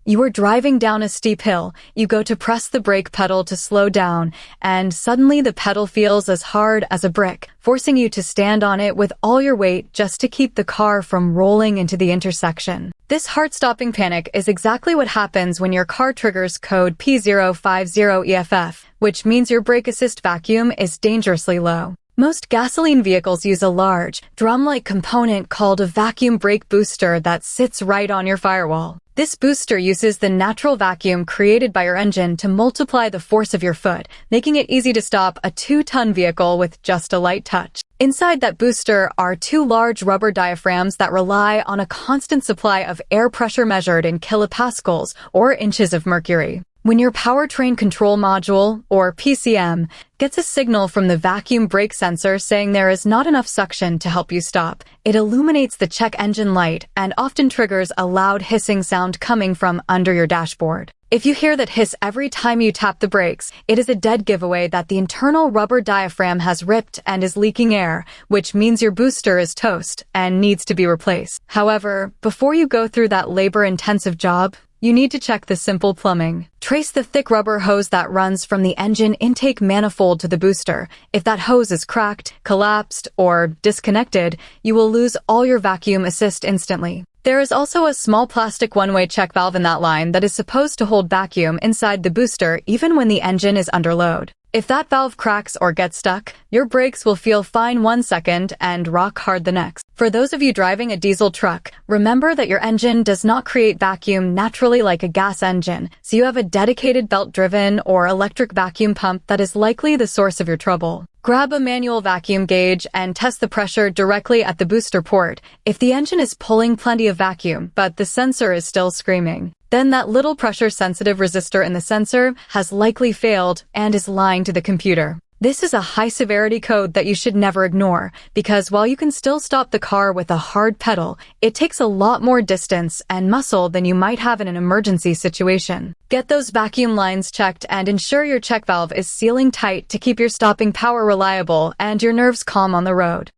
You are driving down a steep hill, you go to press the brake pedal to slow down, and suddenly the pedal feels as hard as a brick, forcing you to stand on it with all your weight just to keep the car from rolling into the intersection. This heart-stopping panic is exactly what happens when your car triggers code P050EFF, which means your brake assist vacuum is dangerously low. Most gasoline vehicles use a large, drum-like component called a vacuum brake booster that sits right on your firewall. This booster uses the natural vacuum created by your engine to multiply the force of your foot, making it easy to stop a 2-ton vehicle with just a light touch. Inside that booster are 2 large rubber diaphragms that rely on a constant supply of air pressure measured in kilopascals or inches of mercury. When your powertrain control module, or PCM, gets a signal from the vacuum brake sensor saying there is not enough suction to help you stop, it illuminates the check engine light and often triggers a loud hissing sound coming from under your dashboard. If you hear that hiss every time you tap the brakes, it is a dead giveaway that the internal rubber diaphragm has ripped and is leaking air, which means your booster is toast and needs to be replaced. However, before you go through that labor-intensive job, you need to check the simple plumbing. Trace the thick rubber hose that runs from the engine intake manifold to the booster. If that hose is cracked, collapsed, or disconnected, you will lose all your vacuum assist instantly. There is also a small plastic one-way check valve in that line that is supposed to hold vacuum inside the booster even when the engine is under load. If that valve cracks or gets stuck, your brakes will feel fine 1 second and rock hard the next. For those of you driving a diesel truck, remember that your engine does not create vacuum naturally like a gas engine, so you have a dedicated belt-driven or electric vacuum pump that is likely the source of your trouble. Grab a manual vacuum gauge and test the pressure directly at the booster port. If the engine is pulling plenty of vacuum, but the sensor is still screaming, then that little pressure-sensitive resistor in the sensor has likely failed and is lying to the computer. This is a high-severity code that you should never ignore, because while you can still stop the car with a hard pedal, it takes a lot more distance and muscle than you might have in an emergency situation. Get those vacuum lines checked and ensure your check valve is sealing tight to keep your stopping power reliable and your nerves calm on the road.